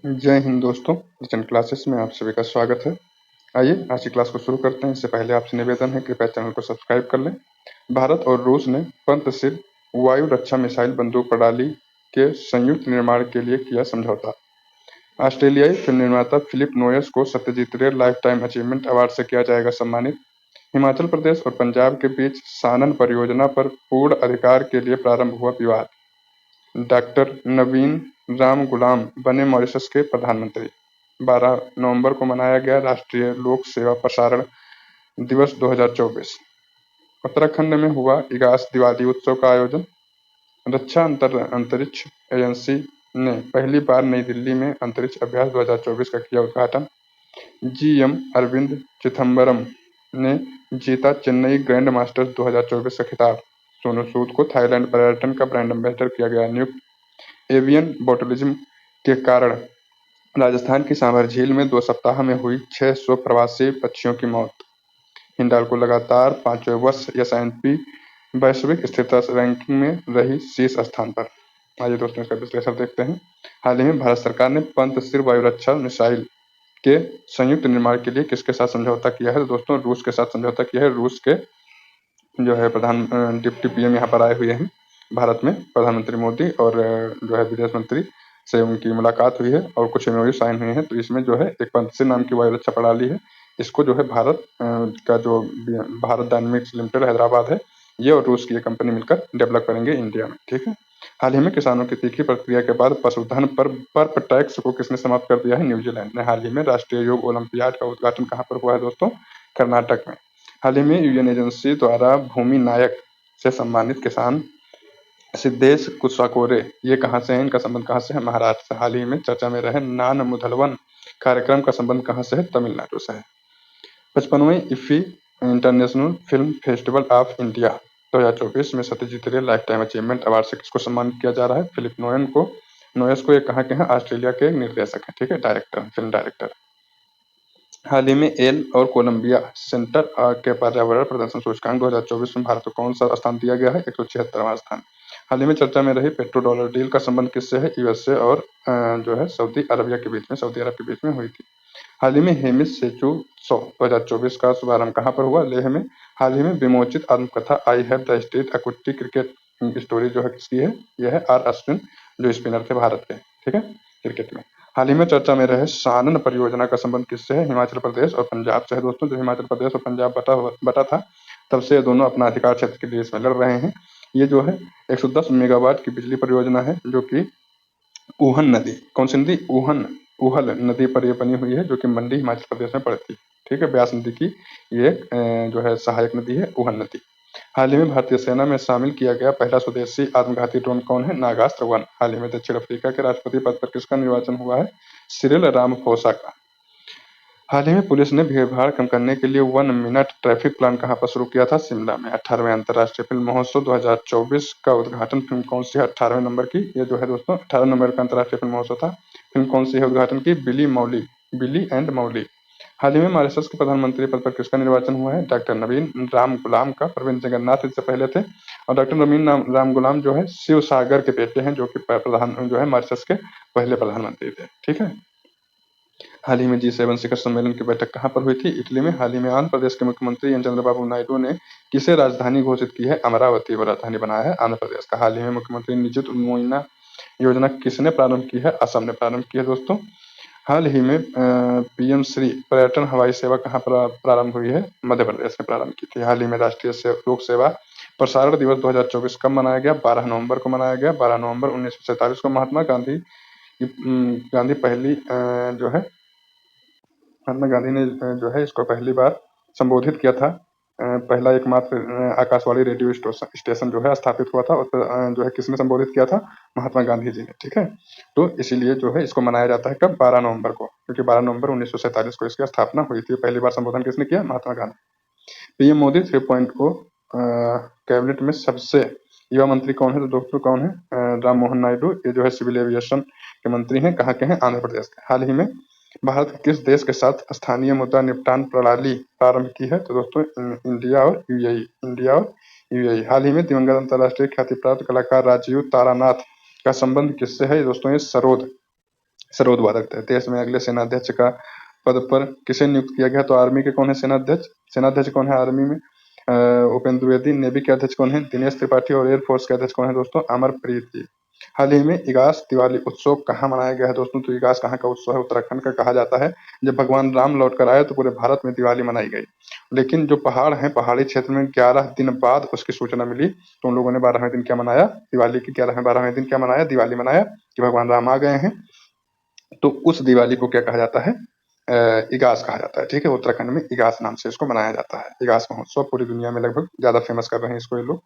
जय हिंद दोस्तों, return classes में आप सभी का स्वागत है। आइए आज की क्लास को शुरू करते हैं। इससे पहले आपसे निवेदन है, कृपया चैनल को सब्सक्राइब कर लें। भारत और रूस ने पंतसिर वायु रक्षा मिसाइल बंदूक प्रणाली के संयुक्त निर्माण के लिए किया समझौता। ऑस्ट्रेलियाई फिल्म निर्माता फिलिप नोयस को सत्यजीत रे लाइफ टाइम अचीवमेंट अवार्ड से किया जाएगा सम्मानित। हिमाचल प्रदेश और पंजाब के बीच सानन परियोजना पर पूर्ण अधिकार के लिए प्रारंभ हुआ विवाद। डॉक्टर नवीन राम गुलाम बने मॉरिशस के प्रधानमंत्री। 12 नवंबर को मनाया गया राष्ट्रीय लोक सेवा प्रसारण दिवस 2024। उत्तराखंड में हुआ इगास दिवाली उत्सव का आयोजन। रक्षा अंतरिक्ष एजेंसी ने पहली बार नई दिल्ली में अंतरिक्ष अभ्यास 2024 का किया उद्घाटन। जीएम अरविंद चिदम्बरम ने जीता चेन्नई ग्रैंड मास्टर्स 2024 का खिताब। सोनू सूद को थाईलैंड पर्यटन का ब्रांड एम्बेसडर किया गया नियुक्त। एवियन बोटुलिज्म के कारण राजस्थान की सांभर झील में 2 सप्ताह में हुई 600 प्रवासी पक्षियों की मौत। हिंडाल्को लगातार 5वें वर्ष S&P वैश्विक स्थिरता रैंकिंग में रही शीर्ष स्थान पर। आइए दोस्तों इसका विश्लेषण देखते हैं। हाल ही में भारत सरकार ने पंतसिर वायुरक्षा मिसाइल के संयुक्त निर्माण के लिए किसके साथ समझौता किया है? तो दोस्तों रूस के साथ समझौता किया है। रूस के जो है डिप्टी पीएम यहाँ पर आए हुए हैं भारत में। प्रधानमंत्री मोदी और जो है विदेश मंत्री से उनकी मुलाकात हुई है और कुछ एमओयू साइन हुए हैं। तो इसमें जो है एक पंतसिर नाम की वायुरक्षा प्रणाली है। इसको जो है भारत का जो भारत डायनेमिक्स लिमिटेड हैदराबाद है, ये और रूस की ये कंपनी मिलकर डेवलप करेंगे इंडिया में। ठीक है। हाल ही में किसानों की तीखी प्रतिक्रिया के बाद पशुधन पर टैक्स को किसने समाप्त कर दिया है? न्यूजीलैंड ने। हाल ही में राष्ट्रीय योग ओलंपियाड का उद्घाटन कहाँ पर हुआ है दोस्तों? कर्नाटक में। हाल ही में यूएन एजेंसी द्वारा भूमि नायक से सम्मानित किसान सिद्धेश कुशाकोरे, ये कहाँ से हैं? इनका संबंध कहाँ से है? महाराष्ट्र से। हाल ही में चर्चा में रहे नान मुधलवन कार्यक्रम का संबंध कहाँ से है? तमिलनाडु से है। 55वें IFFI international film festival of India 2024 में सत्यजीत रे लाइफ टाइम अचीवमेंट अवार्ड से किसको सम्मानित किया जा रहा है? फिलिप नोयस को। ये कहाँ के हैं? ऑस्ट्रेलिया के निर्देशक हैं। ठीक है, डायरेक्टर, फिल्म डायरेक्टर। हाल ही में एल और कोलंबिया सेंटर के पर्यावरण प्रदर्शन सूचकांक 2024 में भारत को कौन सा स्थान दिया गया है? 176वां स्थान। हाल ही में चर्चा में रही पेट्रो डॉलर डील का संबंध किससे है? यूएसए और जो है सऊदी अरब के बीच में हुई थी। हाल ही में हेमिस सेचू 2024 का शुभारंभ कहाँ पर हुआ? लेह में। हाल ही में विमोचित आत्मकथा I have the state aquatic cricket story जो है किसकी है? यह है आर अश्विन, जो स्पिनर थे भारत के। ठीक है, क्रिकेट में। हाल ही में चर्चा में रहे सानन परियोजना का संबंध किससे है? हिमाचल प्रदेश और पंजाब से है दोस्तों। जो हिमाचल प्रदेश और पंजाब बटा था, तब से दोनों अपना अधिकार क्षेत्र के लिए इसमें लड़ रहे हैं। ये जो है 110 मेगावाट की बिजली परियोजना है, जो कि ऊहन नदी, कौन सी नदी? ऊहल नदी पर ये बनी हुई है, जो कि मंडी हिमाचल प्रदेश में पड़ती है। ठीक है, ब्यास नदी की ये जो है सहायक नदी है ऊहन नदी। हाल ही में भारतीय सेना में शामिल किया गया पहला स्वदेशी आत्मघाती ड्रोन कौन है? नागास्त्र 1। हाल ही में दक्षिण अफ्रीका के राष्ट्रपति पद पर किसका निर्वाचन हुआ है? सिरिल रामाफोसा का। हाल ही में पुलिस ने भीड़भाड़ कम करने के लिए 1 मिनट ट्रैफिक प्लान कहाँ पर शुरू किया था? शिमला में। 18वें अंतर्राष्ट्रीय फिल्म महोत्सव 2024 का उद्घाटन फिल्म कौन सी है? 18वें नंबर की ये जो है दोस्तों 18 नंबर का अंतर्राष्ट्रीय फिल्म महोत्सव था। फिल्म कौन सी है उद्घाटन की? बिली एंड मौली। हाल ही में मॉरिशस के प्रधानमंत्री पद पर किसका निर्वाचन हुआ है? डॉक्टर नवीन राम गुलाम का। प्रवीण जगन्नाथ इससे पहले थे। और डॉक्टर नवीन राम गुलाम जो है शिव सागर के बेटे हैं, जो कि प्रधान जो है मॉरिशस के पहले प्रधानमंत्री थे। ठीक है। हाल ही में G7 शिखर सम्मेलन की बैठक कहाँ पर हुई थी? इटली में। हाल ही में आंध्र प्रदेश के मुख्यमंत्री एन चंद्रबाबू नायडू ने किसे राजधानी घोषित की है? अमरावती को राजधानी बनाया है आंध्र प्रदेश का। हाल ही में मुख्यमंत्री निजुत मोइना योजना किसने प्रारंभ की है? असम ने प्रारंभ की है दोस्तों। हाल ही में पीएम श्री पर्यटन हवाई सेवा कहाँ पर प्रारंभ हुई है? मध्य प्रदेश में प्रारंभ की थी। हाल ही में राष्ट्रीय लोक सेवा प्रसारण दिवस 2024 कब मनाया गया? 12 नवंबर को मनाया गया। 12 नवंबर 1947 को महात्मा गांधी पहली जो है महात्मा गांधी ने जो है इसको पहली बार संबोधित किया था। पहला एकमात्र आकाशवाणी रेडियो स्टेशन जो है स्थापित हुआ था, उस पर जो है किसने संबोधित किया था? महात्मा गांधी जी ने। ठीक है, तो इसीलिए जो है इसको मनाया जाता है कब? 12 नवंबर को, क्योंकि 12 नवंबर 1947 को इसकी स्थापना हुई थी। पहली बार संबोधन किसने किया? महात्मा गांधी। पीएम मोदी 3.0 कैबिनेट में सबसे युवा मंत्री कौन है? तो दोस्तों कौन है? राम मोहन नायडू। ये जो है सिविल एविएशन के मंत्री हैं। कहाँ के हैं? आंध्र प्रदेश के। हाल ही में भारत किस देश के साथ स्थानीय मुद्दा निपटान प्रणाली प्रारंभ की है? तो दोस्तों इंडिया और यूएई। हाल ही में दिवंगत अंतर्राष्ट्रीय ख्याति प्राप्त कलाकार राजीव तारानाथ का संबंध किससे है? दोस्तों ये सरोद सरोदवादक थे। देश में अगले सेनाध्यक्ष का पद पर किसे नियुक्त किया गया? तो आर्मी के कौन है सेनाध्यक्ष? सेनाध्यक्ष कौन है आर्मी में? उपेंद्र द्विवेदी। नेवी के अध्यक्ष कौन है? दिनेश त्रिपाठी। और एयरफोर्स के अध्यक्ष कौन है दोस्तों? अमरप्रीत जी। हाल ही में इगास दिवाली उत्सव कहाँ मनाया गया है दोस्तों? तो इगास कहाँ का उत्सव है? उत्तराखंड का कहा जाता है। जब भगवान राम लौट कर आए तो पूरे भारत में दिवाली मनाई गई, लेकिन जो पहाड़ है, पहाड़ी क्षेत्र में 11 दिन बाद उसकी सूचना मिली, तो उन लोगों ने 12वें दिन क्या मनाया? दिवाली के 11वें दिन क्या मनाया? दिवाली मनाया कि भगवान राम आ गए हैं। तो उस दिवाली को क्या कहा जाता है? इगास कहा जाता है। ठीक है, उत्तराखंड में इगास नाम से इसको मनाया जाता है। इगास महोत्सव पूरी दुनिया में लगभग ज्यादा फेमस कर रहे हैं इसको ये लोग,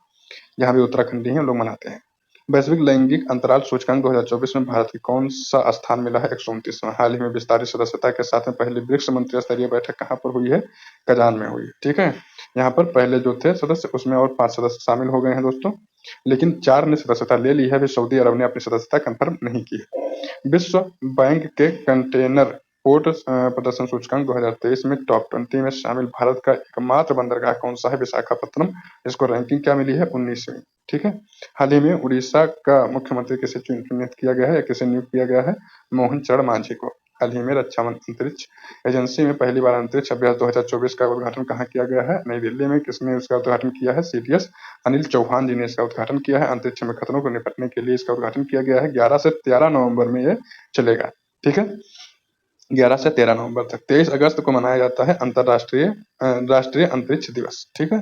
जहाँ भी उत्तराखंडी हैं लोग मनाते हैं। वैश्विक लैंगिक अंतराल सूचकांक 2024 में भारत की कौन सा स्थान मिला है? 129वां। हाल ही में विस्तारित सदस्यता के साथ में पहली ब्रिक्स मंत्री स्तरीय बैठक कहाँ पर हुई है? कजान में हुई। ठीक है, यहाँ पर पहले जो थे सदस्य उसमें और 5 सदस्य शामिल हो गए हैं दोस्तों, लेकिन 4 ने सदस्यता ले ली है। अभी सऊदी अरब ने अपनी सदस्यता कंफर्म नहीं की है। विश्व बैंक के कंटेनर पोर्ट प्रदर्शन सूचकांक 2023 में टॉप 20 में शामिल भारत का एकमात्र बंदरगाह कौन सा है? विशाखापत्तनम। इसको रैंकिंग क्या मिली है? 19वीं। ठीक है, हाल ही में उड़ीसा का मुख्यमंत्री किसे चुनित किया गया है या किसे नियुक्त किया गया है? मोहन चरण मांझी को। हाल ही में रक्षा अंतरिक्ष एजेंसी में पहली बार अंतरिक्ष अभ्यास 2024 का उद्घाटन कहाँ किया गया है? नई दिल्ली में। किसने इसका उद्घाटन किया है? सीडीएस अनिल चौहान जी ने इसका उद्घाटन किया है। अंतरिक्ष में खतरों को निपटने के लिए इसका उद्घाटन किया गया है। 11 से 13 नवंबर में ये चलेगा। ठीक है, 11 से 13 नवंबर तक। 23 अगस्त को मनाया जाता है राष्ट्रीय अंतरिक्ष दिवस। ठीक है,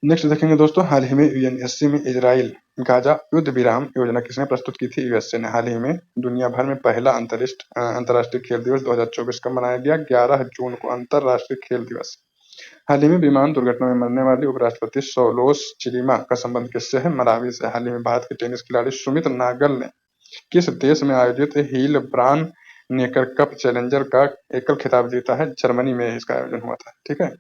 नेक्स्ट देखेंगे दोस्तों, हाल ही में यूएनएससी में इजराइल गाजा युद्ध विराम योजना किसने प्रस्तुत की थी? यूएसए ने। हाल ही में दुनिया भर में पहला अंतर्राष्ट्रीय खेल दिवस 2024 का मनाया गया, 11 जून को अंतर्राष्ट्रीय खेल दिवस। हाल ही में विमान दुर्घटना में मरने वाली उपराष्ट्रपति सोलोस चिलिमा का संबंध किससे है? मलावी से। हाल ही में भारत के टेनिस खिलाड़ी सुमित नागल ने किस देश में आयोजित हील ब्रांड नेकर कप चैलेंजर का एकल खिताब जीता है? जर्मनी में इसका आयोजन हुआ था। ठीक है,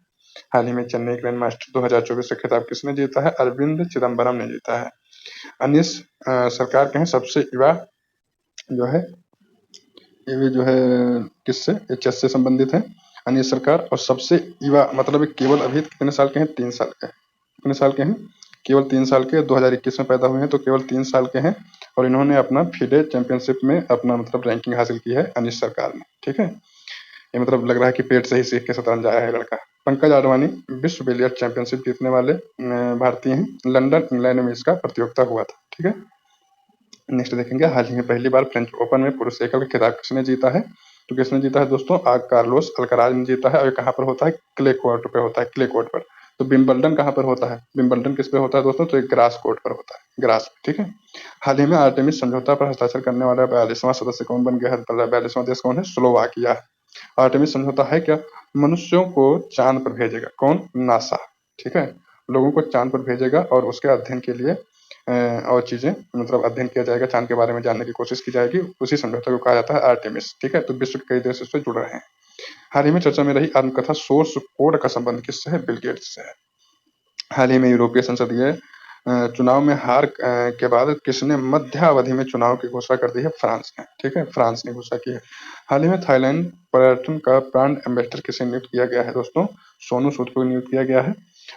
हाल ही में चेन्नई ग्रैंड मास्टर 2024 का खिताब किसने जीता है? अरविंद चिदम्बरम ने जीता है। अनीस सरकार के हैं सबसे युवा जो है, ये जो है किससे? एचएस से संबंधित है अनीस सरकार। और सबसे युवा मतलब केवल अभी कितने साल के हैं? 3 साल के। कितने साल के हैं? केवल 3 साल के। 2021 में पैदा हुए हैं तो केवल 3 साल के हैं, और इन्होंने अपना फिडे चैंपियनशिप में अपना मतलब रैंकिंग हासिल की है अनीस सरकार ने। ठीक है, ये मतलब लग रहा है कि पेट से ही सीख के शतरंज आया है लड़का। पंकज आडवाणी विश्व बिलियर्ड चैंपियनशिप जीतने वाले भारतीय हैं। लंदन इंग्लैंड में इसका प्रतियोगिता हुआ था। ठीक है, नेक्स्ट देखेंगे, हाल ही में पहली बार फ्रेंच ओपन में पुरुष एकल का खिताब किसने जीता है? तो किसने जीता है दोस्तों? कार्लोस अल्कराज ने जीता है। और कहाँ पर होता है? क्ले कोर्ट पे होता है, क्ले कोर्ट पर। तो विंबलडन कहाँ पर होता है? विंबलडन किस पे होता है दोस्तों? तो एक ग्रास कोर्ट पर होता है, ग्रास। ठीक है, हाल ही में आर्टेमिस समझौता पर हस्ताक्षर करने वाला 42वां सदस्य कौन बन गया है? 42वां देश कौन है? स्लोवाकिया। आर्टेमिस समझौता है क्या? मनुष्यों को चांद पर भेजेगा। कौन? नासा। ठीक है, लोगों को चांद पर भेजेगा और उसके अध्ययन के लिए और चीजें मतलब अध्ययन किया जाएगा, चांद के बारे में जानने की कोशिश की जाएगी। उसी समझौते को कहा जाता है आर्टेमिस। ठीक है, तो विश्व के कई देश इससे जुड़ रहे हैं। हाल ही में चर्चा में रही आत्मकथा सोर्स कोड का संबंध किससे है? बिल गेट्स से है। हाल ही में यूरोपीय संसदीय चुनाव में हार के बाद किसने मध्यावधि में चुनाव की घोषणा कर दी है? फ्रांस ने। ठीक है, फ्रांस ने घोषणा की है। हाल ही में थाईलैंड पर्यटन का ब्रांड एम्बेसडर किसे नियुक्त किया गया है दोस्तों? सोनू सूद को नियुक्त किया गया है।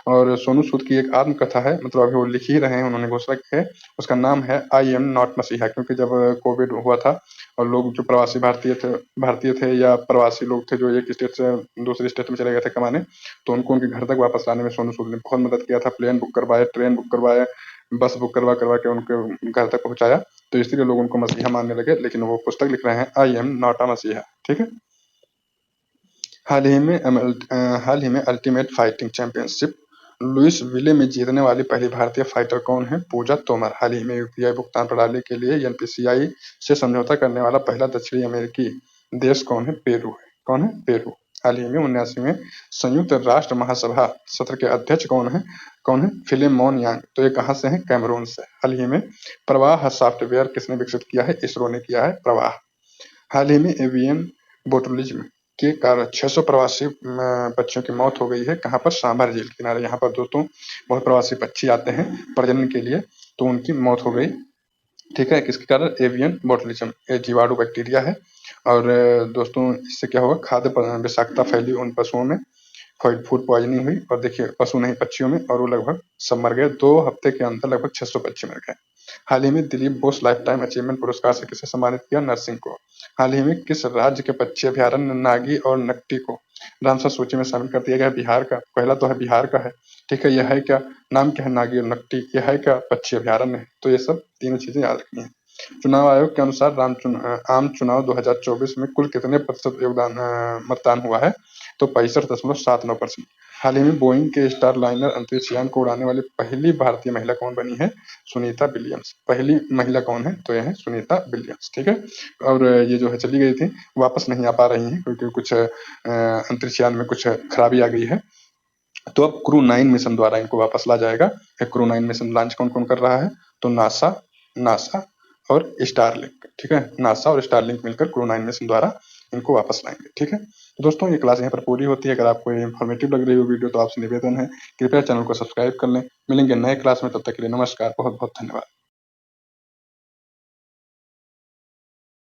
और सोनू सूद की एक आत्मकथा है, मतलब अभी वो लिख ही रहे हैं, उन्होंने घोषणा की है। उसका नाम है आई एम नॉट मसीहा, क्योंकि जब कोविड हुआ था और लोग जो प्रवासी भारतीय थे या प्रवासी लोग थे जो एक स्टेट से दूसरे स्टेट में चले गए थे कमाने, तो उनको उनके घर तक वापस लाने में सोनू सूद ने बहुत मदद किया था। प्लेन बुक करवाए, ट्रेन बुक करवाए, बस बुक करवा करवा के उनके घर तक पहुंचाया, तो इसलिए लोग उनको मसीहा मानने लगे। लेकिन वो पुस्तक लिख रहे हैं आई एम नॉट अ मसीहा। ठीक है, हाल ही में अल्टीमेट फाइटिंग चैंपियनशिप लुइस विले में जीतने वाली पहली भारतीय फाइटर कौन है? पूजा तोमर। हाल ही में यूपीआई भुगतान प्रणाली के लिए एनपीसीआई से समझौता करने वाला पहला दक्षिणी अमेरिकी देश कौन है? पेरू है। कौन है? पेरू। हाल ही में 79वें संयुक्त राष्ट्र महासभा सत्र के अध्यक्ष कौन है? फिलिमोन यांग। तो ये कहाँ से है? कैमरून से। हाल ही में प्रवाह सॉफ्टवेयर किसने विकसित किया है? इसरो ने किया है प्रवाह। हाल ही में एवियन बोटुलिज्म के कारण 600 प्रवासी पक्षियों की मौत हो गई है। कहाँ पर? सांभर झील के किनारे। यहाँ पर दोस्तों बहुत प्रवासी पक्षी आते हैं प्रजनन के लिए, तो उनकी मौत हो गई। ठीक है, किसके कारण? Avian botulism. ये जीवाणु बैक्टीरिया है। और दोस्तों इससे क्या होगा? खाद्य विषाक्तता फैली उन पशुओं में, फूड पॉइजनिंग हुई, और देखिए पशु नहीं पक्षियों में, और वो लगभग सब मर गए। 2 हफ्ते के अंदर लगभग 600 पक्षी मर गए। हाल ही में Dilip Bose life time achievement पुरस्कार से किसे सम्मानित किया? नरसिंह को। हाल ही में किस राज्य के पक्षी अभयारण्य नागी और नकटी को रामसर सूची में शामिल कर दिया गया? बिहार का। पहला तो है बिहार का है, ठीक है। यह है क्या? नाम क्या है? नागी और नकटी। यह है क्या? पक्षी अभयारण्य है। तो ये सब तीनों चीजें याद रखनी है। चुनाव आयोग के अनुसार आम चुनाव 2024 में कुल कितने प्रतिशत मतदान हुआ है? तो 65.79%। हाल ही में बोइंग के स्टार लाइनर अंतरिक्ष यान को उड़ाने वाली पहली भारतीय महिला कौन बनी है? सुनीता विलियम्स। पहली महिला कौन है? तो यह है सुनीता विलियम्स, ठीक है। और ये जो है चली गई थी, वापस नहीं आ पा रही है क्योंकि कुछ अंतरिक्ष यान में कुछ खराबी आ गई है। तो अब क्रू 9 मिशन द्वारा इनको वापस ला जाएगा। क्रू 9 मिशन लॉन्च कौन कौन कर रहा है? तो नासा नासा और स्टारलिंक, ठीक है। नासा और स्टारलिंक मिलकर क्रू 9 मिशन द्वारा इनको वापस लाएंगे, ठीक है। तो दोस्तों ये क्लास यहाँ पर पूरी होती है। अगर आपको ये इन्फॉर्मेटिव लग रही हो वीडियो तो आपसे निवेदन है कृपया चैनल को सब्सक्राइब कर लें। मिलेंगे नए क्लास में, तब तक के लिए नमस्कार, बहुत बहुत धन्यवाद।